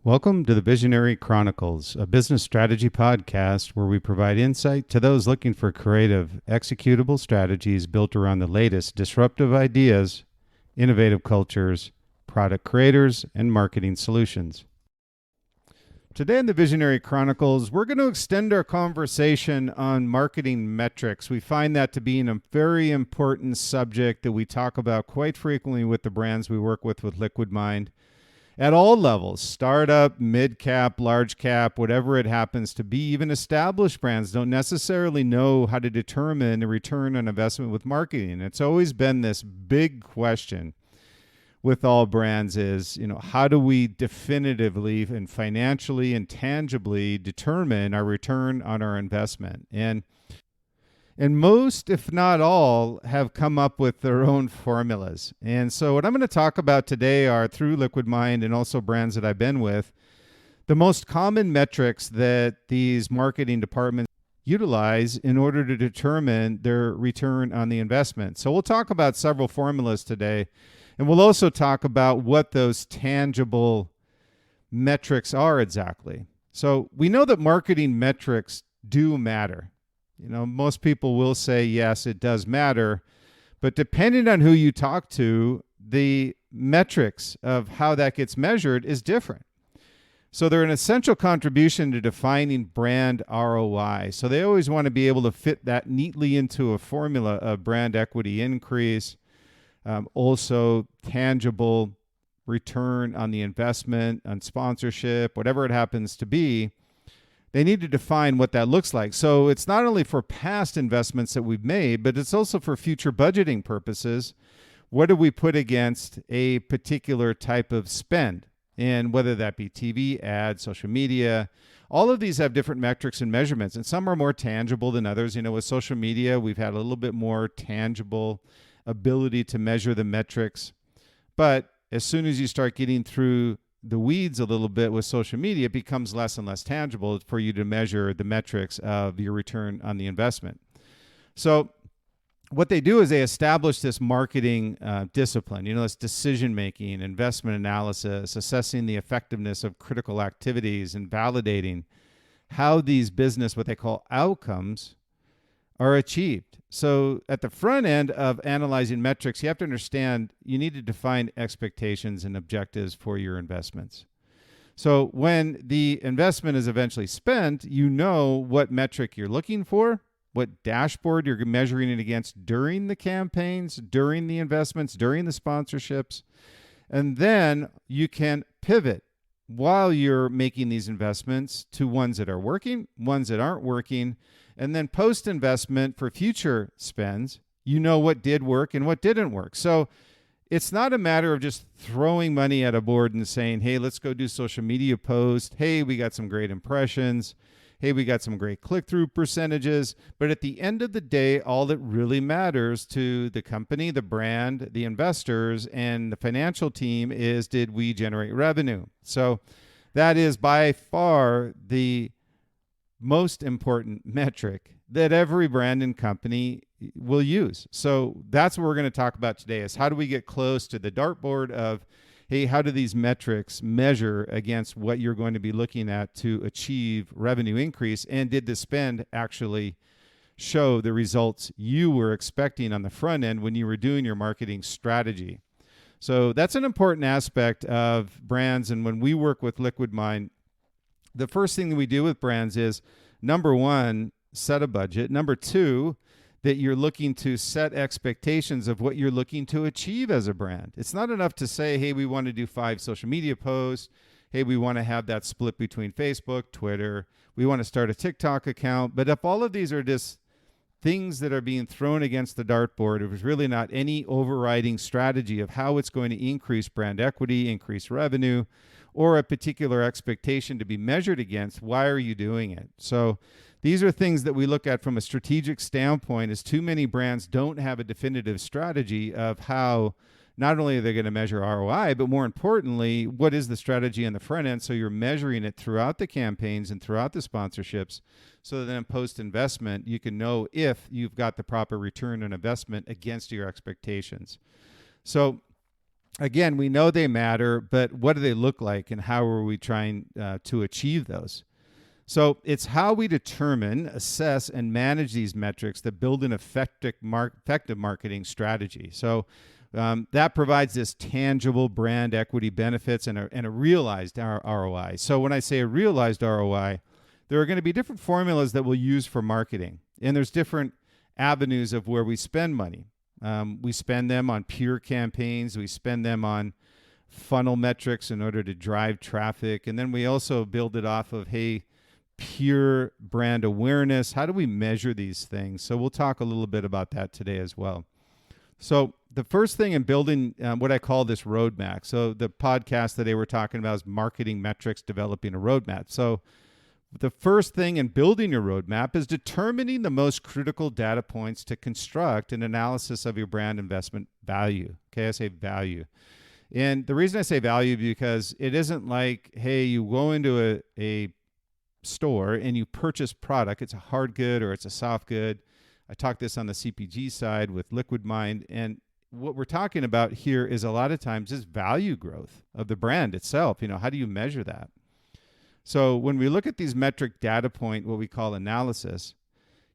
Welcome to the Visionary Chronicles, a business strategy podcast where we provide insight to those looking for creative, executable strategies built around the latest disruptive ideas, innovative cultures, product creators, and marketing solutions. Today in the Visionary Chronicles, we're going to extend our conversation on marketing metrics. We find that to be a very important subject that we talk about quite frequently with the brands we work with Liquid Mind. At all levels, startup, mid-cap, large cap, whatever it happens to be, even established brands don't necessarily know how to determine a return on investment with marketing. It's always been this big question with all brands is, how do we definitively and financially and tangibly determine our return on our investment? And most, if not all, have come up with their own formulas. And so what I'm going to talk about today are, through Liquid Mind and also brands that I've been with, the most common metrics that these marketing departments utilize in order to determine their return on the investment. So we'll talk about several formulas today, and we'll also talk about what those tangible metrics are exactly. So we know that marketing metrics do matter. Most people will say, yes, it does matter. But depending on who you talk to, the metrics of how that gets measured is different. So they're an essential contribution to defining brand ROI. So they always want to be able to fit that neatly into a formula of brand equity increase, also tangible return on the investment, on sponsorship, whatever it happens to be. They need to define what that looks like. So it's not only for past investments that we've made, but it's also for future budgeting purposes. What do we put against a particular type of spend? And whether that be TV, ads, social media, all of these have different metrics and measurements, and some are more tangible than others. With social media, we've had a little bit more tangible ability to measure the metrics. But as soon as you start getting through the weeds a little bit with social media, it becomes less and less tangible for you to measure the metrics of your return on the investment. So what they do is they establish this marketing discipline, this decision-making, investment analysis, assessing the effectiveness of critical activities, and validating how these business, what they call outcomes, are achieved. So at the front end of analyzing metrics, you have to understand you need to define expectations and objectives for your investments. So when the investment is eventually spent, you know what metric you're looking for, what dashboard you're measuring it against during the campaigns, during the investments, during the sponsorships, and then you can pivot while you're making these investments to ones that are working, ones that aren't working. And then post-investment for future spends, you know what did work and what didn't work. So it's not a matter of just throwing money at a board and saying, hey, let's go do social media posts. Hey, we got some great impressions. Hey, we got some great click-through percentages. But at the end of the day, all that really matters to the company, the brand, the investors, and the financial team is, did we generate revenue? So that is by far the most important metric that every brand and company will use. So that's what we're going to talk about today, is how do we get close to the dartboard of, hey, how do these metrics measure against what you're going to be looking at to achieve revenue increase? And did the spend actually show the results you were expecting on the front end when you were doing your marketing strategy? So that's an important aspect of brands. And when we work with Liquid Mind, the first thing that we do with brands is, number one, set a budget. Number two, that you're looking to set expectations of what you're looking to achieve as a brand. It's not enough to say, hey, we want to do 5 social media posts. Hey, we want to have that split between Facebook, Twitter. We want to start a TikTok account. But if all of these are just things that are being thrown against the dartboard, it was really not any overriding strategy of how it's going to increase brand equity, increase revenue, or a particular expectation to be measured against, why are you doing it? So these are things that we look at from a strategic standpoint, as too many brands don't have a definitive strategy of how not only are they going to measure ROI, but more importantly, what is the strategy on the front end? So you're measuring it throughout the campaigns and throughout the sponsorships, so that then post-investment, you can know if you've got the proper return on investment against your expectations. So again, we know they matter, but what do they look like and how are we trying to achieve those? So it's how we determine, assess, and manage these metrics that build an effective marketing strategy. So that provides this tangible brand equity benefits and a realized ROI. So when I say a realized ROI, there are going to be different formulas that we'll use for marketing. And there's different avenues of where we spend money. We spend them on pure campaigns. We spend them on funnel metrics in order to drive traffic. And then we also build it off of, hey, pure brand awareness. How do we measure these things? So we'll talk a little bit about that today as well. So the first thing in building what I call this roadmap. So the podcast today we're talking about is marketing metrics, developing a roadmap. So the first thing in building your roadmap is determining the most critical data points to construct an analysis of your brand investment value. Okay, I say value. And the reason I say value is because it isn't like, hey, you go into a store and you purchase product. It's a hard good or it's a soft good. I talked this on the CPG side with Liquid Mind. And what we're talking about here is a lot of times is value growth of the brand itself. You know, how do you measure that? So when we look at these metric data point, what we call analysis,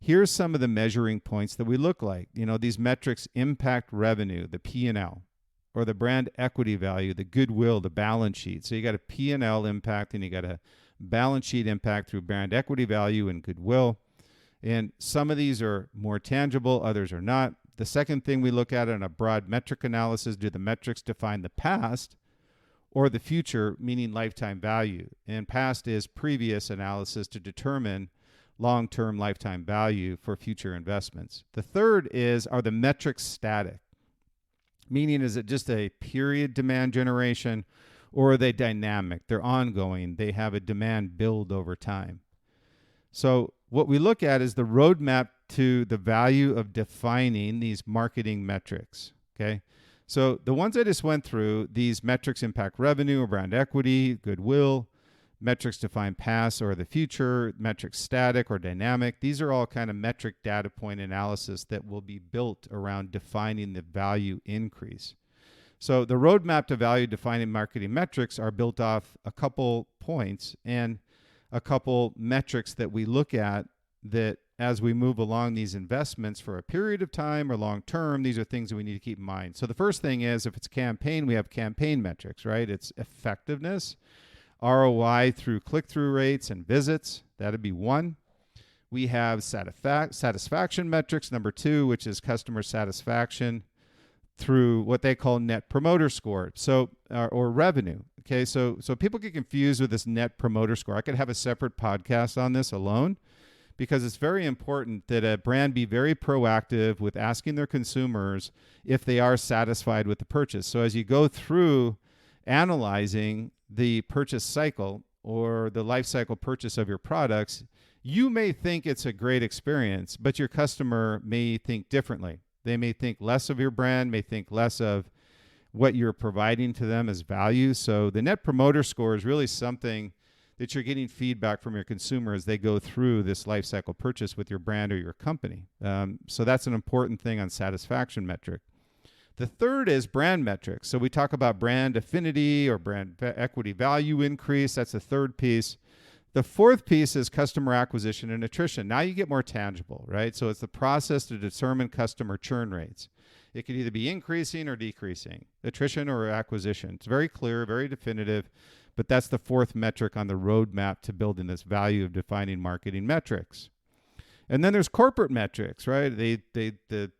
here's some of the measuring points that we look like. You know, these metrics impact revenue, the P&L, or the brand equity value, the goodwill, the balance sheet. So you got a P&L impact and you got a balance sheet impact through brand equity value and goodwill. And some of these are more tangible, others are not. The second thing we look at in a broad metric analysis, do the metrics define the past or the future, meaning lifetime value? And past is previous analysis to determine long-term lifetime value for future investments. The third is, are the metrics static? Meaning, is it just a period demand generation, or are they dynamic? They're ongoing. They have a demand build over time. So what we look at is the roadmap to the value of defining these marketing metrics, okay? So the ones I just went through, these metrics impact revenue or brand equity, goodwill, metrics define past or the future, metrics static or dynamic. These are all kind of metric data point analysis that will be built around defining the value increase. So the roadmap to value defining marketing metrics are built off a couple points and a couple metrics that we look at that as we move along these investments for a period of time or long term, these are things that we need to keep in mind. So the first thing is, if it's campaign, we have campaign metrics, right? It's effectiveness, ROI through click-through rates and visits. That'd be one. We have satisfaction metrics, number two, which is customer satisfaction through what they call net promoter score, so or revenue. Okay, so people get confused with this net promoter score. I could have a separate podcast on this alone, because it's very important that a brand be very proactive with asking their consumers if they are satisfied with the purchase. So as you go through analyzing the purchase cycle or the life cycle purchase of your products, you may think it's a great experience, but your customer may think differently. They may think less of your brand, may think less of what you're providing to them as value. So the net promoter score is really something that you're getting feedback from your consumer as they go through this life cycle purchase with your brand or your company. So that's an important thing on satisfaction metric. The third is brand metrics. So we talk about brand affinity or brand equity value increase. That's the third piece. The fourth piece is customer acquisition and attrition. Now you get more tangible, right? So it's the process to determine customer churn rates. It could either be increasing or decreasing, attrition or acquisition. It's very clear, very definitive, but that's the fourth metric on the roadmap to building this value of defining marketing metrics. And then there's corporate metrics, right? The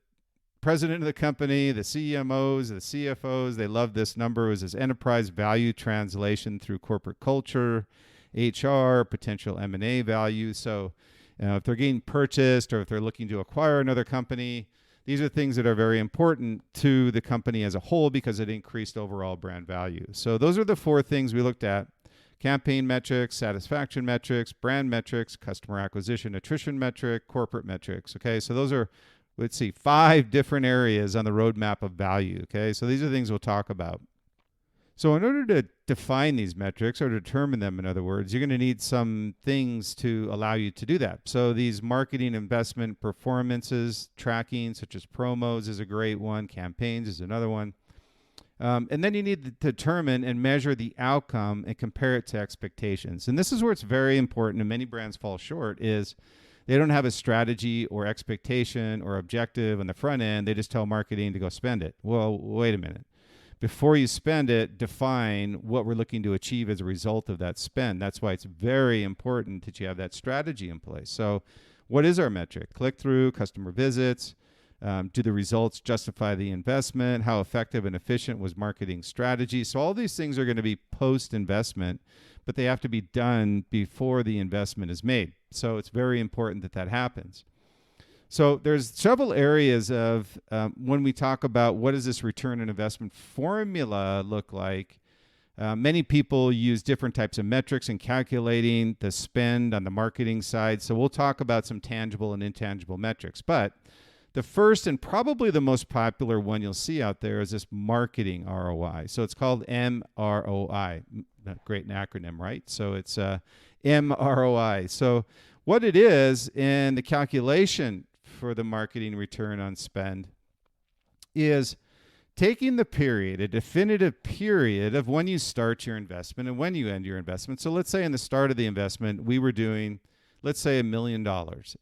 president of the company, the CMOs, the CFOs, they love this number. It was this enterprise value translation through corporate culture, HR, potential M&A value. So if they're getting purchased or if they're looking to acquire another company, these are things that are very important to the company as a whole because it increased overall brand value. So those are the four things we looked at: campaign metrics, satisfaction metrics, brand metrics, customer acquisition, attrition metric, corporate metrics. Okay, so those are, let's see, 5 different areas on the roadmap of value. Okay, so these are things we'll talk about. So in order to define these metrics, or determine them, in other words, you're going to need some things to allow you to do that. So these marketing investment performances tracking, such as promos, is a great one. Campaigns is another one. And then you need to determine and measure the outcome and compare it to expectations. And this is where it's very important, and many brands fall short, is they don't have a strategy or expectation or objective on the front end. They just tell marketing to go spend it. Well, wait a minute. Before you spend it, define what we're looking to achieve as a result of that spend. That's why it's very important that you have that strategy in place. So what is our metric? Click-through, customer visits. Do the results justify the investment? How effective and efficient was marketing strategy? So all these things are going to be post-investment, but they have to be done before the investment is made. So it's very important that that happens. So there's several areas of when we talk about what does this return on investment formula look like. Many people use different types of metrics in calculating the spend on the marketing side. So we'll talk about some tangible and intangible metrics. But the first and probably the most popular one you'll see out there is this marketing ROI. So it's called MROI. Great acronym, right? So it's MROI. So what it is in the calculation for the marketing return on spend is taking the period, a definitive period of when you start your investment and when you end your investment. So let's say in the start of the investment, we were doing, let's say $1 million.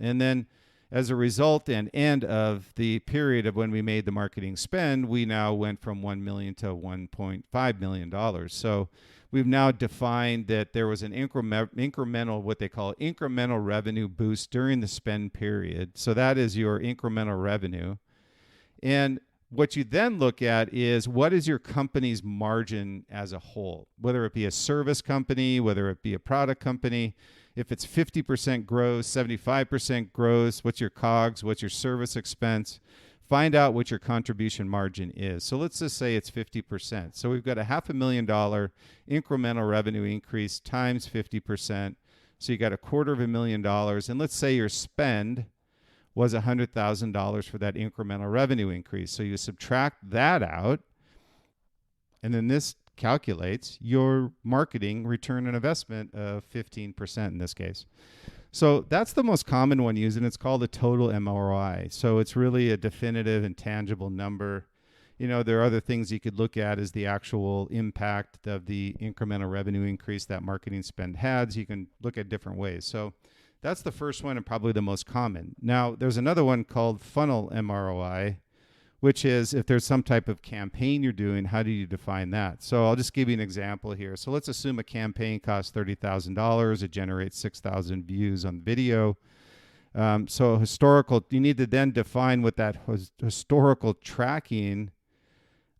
And then as a result and end of the period of when we made the marketing spend, we now went from $1 million to $1.5 million. So we've now defined that there was an incremental, what they call incremental revenue boost during the spend period. So that is your incremental revenue. And what you then look at is what is your company's margin as a whole, whether it be a service company, whether it be a product company. If it's 50% gross, 75% gross, what's your COGS, what's your service expense? Find out what your contribution margin is. So let's just say it's 50%. So we've got a $500,000 incremental revenue increase times 50%. So you got $250,000. And let's say your spend was $100,000 for that incremental revenue increase. So you subtract that out, and then this calculates your marketing return on investment of 15% in this case. So that's the most common one used, and it's called a total MROI. So it's really a definitive and tangible number. You know, there are other things you could look at as the actual impact of the incremental revenue increase that marketing spend had. So you can look at different ways. So that's the first one and probably the most common. Now, there's another one called funnel MROI, which is if there's some type of campaign you're doing, how do you define that? So I'll just give you an example here. So let's assume a campaign costs $30,000. It generates 6,000 views on video. So historical, you need to then define what that historical tracking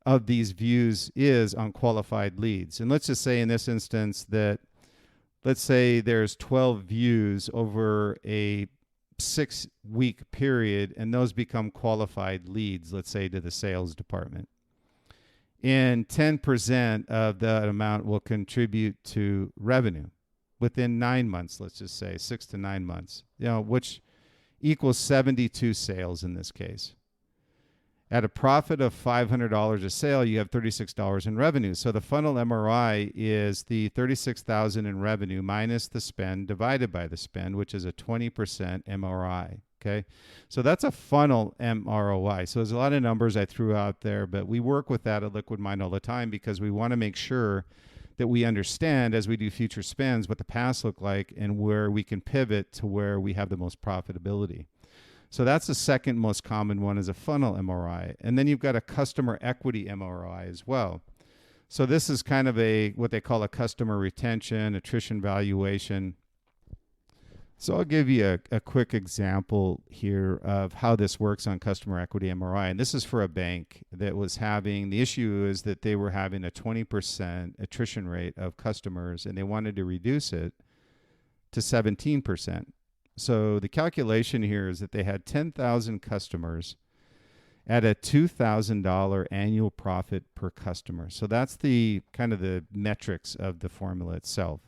of these views is on qualified leads. And let's just say in this instance that, let's say there's 12 views over a 6-week period, and those become qualified leads, let's say to the sales department. And 10% of that amount will contribute to revenue within 9 months, let's just say 6 to 9 months, which equals 72 sales in this case. At a profit of $500 a sale, you have $36 in revenue. So the funnel MRI is the $36,000 in revenue minus the spend divided by the spend, which is a 20% MRI. Okay, so that's a funnel MROI. So there's a lot of numbers I threw out there, but we work with that at Liquid Mind all the time because we want to make sure that we understand as we do future spends what the past look like and where we can pivot to where we have the most profitability. So that's the second most common one is a funnel MRI. And then you've got a customer equity MRI as well. So this is kind of what they call a customer retention, attrition valuation. So I'll give you a quick example here of how this works on customer equity MRI. And this is for a bank that was having, the issue is that they were having a 20% attrition rate of customers and they wanted to reduce it to 17%. So the calculation here is that they had 10,000 customers at a $2,000 annual profit per customer. So that's the kind of the metrics of the formula itself.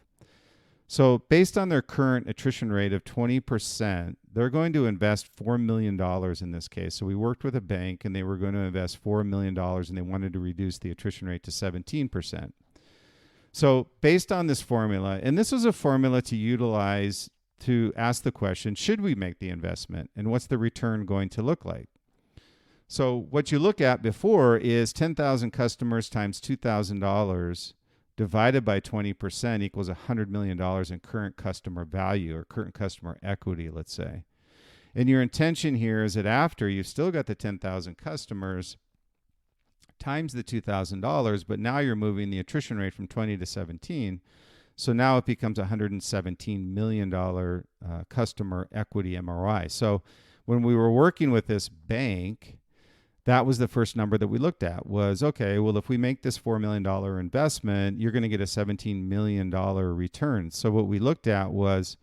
So based on their current attrition rate of 20%, they're going to invest $4 million in this case. So we worked with a bank and they were going to invest $4 million and they wanted to reduce the attrition rate to 17%. So based on this formula, and this was a formula to utilize to ask the question, should we make the investment and what's the return going to look like? So what you look at before is 10,000 customers times $2,000 divided by 20% equals $100 million in current customer value or current customer equity, let's say. And your intention here is that after you've still got the 10,000 customers times the $2,000, but now you're moving the attrition rate from 20 to 17. So now it becomes $117 million customer equity MROI. So when we were working with this bank, that was the first number that we looked at was, okay, well, if we make this $4 million investment, you're going to get a $17 million return. So what we looked at was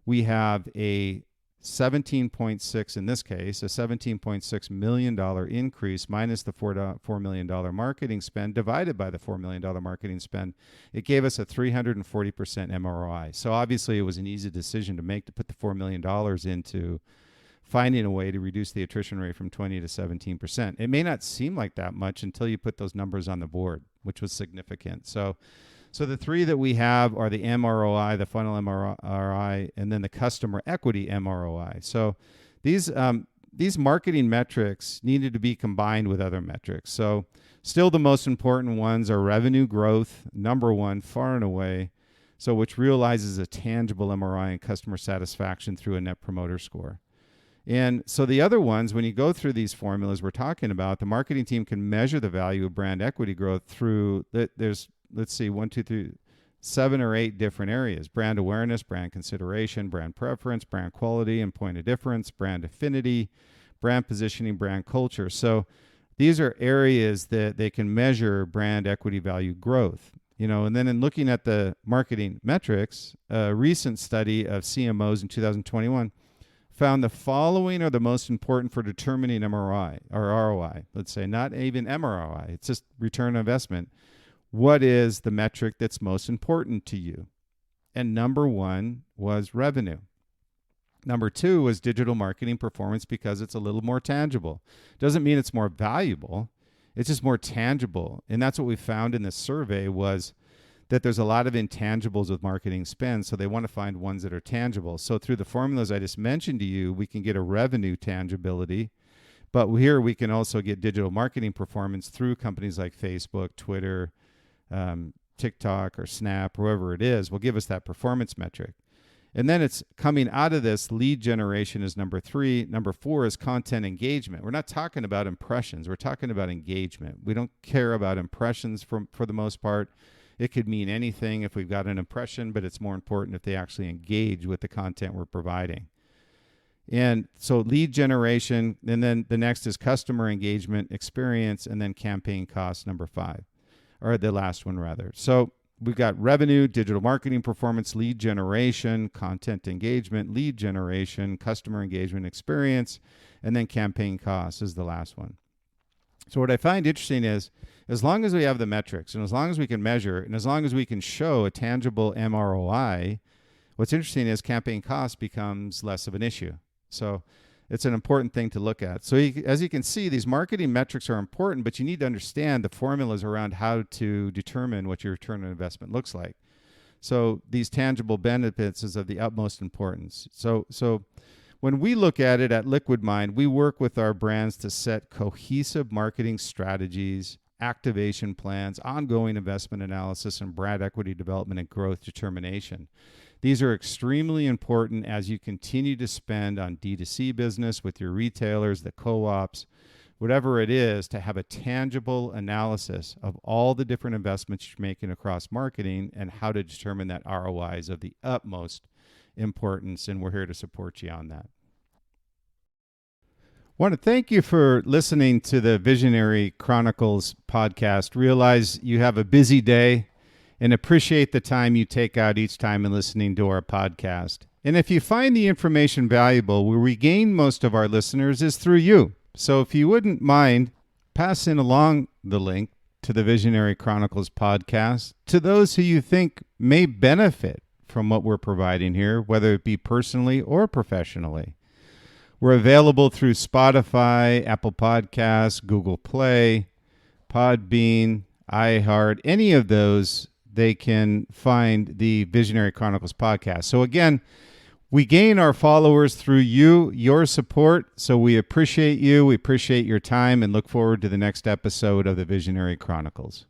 we have a 17.6, in this case, a $17.6 million increase minus the $4 million marketing spend divided by the $4 million marketing spend. It gave us a 340% MROI. So obviously it was an easy decision to make to put the $4 million into finding a way to reduce the attrition rate from 20 to 17%. It may not seem like that much until you put those numbers on the board, which was significant. So the three that we have are the MROI, the funnel MROI, and then the customer equity MROI. So these marketing metrics needed to be combined with other metrics. So still the most important ones are revenue growth, number one, far and away, so which realizes a tangible MROI and customer satisfaction through a net promoter score. And so the other ones, when you go through these formulas we're talking about, the marketing team can measure the value of brand equity growth through, there's, let's see, 7 or 8 different areas: brand awareness, brand consideration, brand preference, brand quality and point of difference, brand affinity, brand positioning, brand culture. So these are areas that they can measure brand equity value growth. And then in looking at the marketing metrics, a recent study of CMOs in 2021 found the following are the most important for determining MROI or ROI. Let's say not even MROI, it's just return on investment. What is the metric that's most important to you? And number 1 was revenue. Number 2 was digital marketing performance because it's a little more tangible. Doesn't mean it's more valuable. It's just more tangible. And that's what we found in this survey was that there's a lot of intangibles with marketing spend, so they want to find ones that are tangible. So through the formulas I just mentioned to you, we can get a revenue tangibility, but here we can also get digital marketing performance through companies like Facebook, Twitter, TikTok, or Snap, whoever it is, will give us that performance metric. And then it's coming out of this, lead generation is number 3. Number 4 is content engagement. We're not talking about impressions. We're talking about engagement. We don't care about impressions for the most part. It could mean anything if we've got an impression, but it's more important if they actually engage with the content we're providing. And so lead generation, and then the next is customer engagement, experience, and then campaign costs, number 5, or the last one rather. So we've got revenue, digital marketing performance, lead generation, content engagement, lead generation, customer engagement, experience, and then campaign costs is the last one. So what I find interesting is, as long as we have the metrics and as long as we can measure and as long as we can show a tangible MROI, what's interesting is campaign cost becomes less of an issue. So it's an important thing to look at. So as you can see, these marketing metrics are important, but you need to understand the formulas around how to determine what your return on investment looks like. So these tangible benefits is of the utmost importance. So when we look at it at Liquid Mind, we work with our brands to set cohesive marketing strategies, activation plans, ongoing investment analysis, and brand equity development and growth determination. These are extremely important as you continue to spend on D2C business with your retailers, the co-ops, whatever it is, to have a tangible analysis of all the different investments you're making across marketing and how to determine that ROI is of the utmost importance, and we're here to support you on that. I want to thank you for listening to the Visionary Chronicles podcast. Realize you have a busy day and appreciate the time you take out each time in listening to our podcast. And if you find the information valuable, where we gain most of our listeners is through you. So if you wouldn't mind passing along the link to the Visionary Chronicles podcast to those who you think may benefit from what we're providing here, whether it be personally or professionally. We're available through Spotify, Apple Podcasts, Google Play, Podbean, iHeart, any of those, they can find the Visionary Chronicles podcast. So again, We gain our followers through your support, so we appreciate you. We appreciate your time and look forward to the next episode of the Visionary Chronicles.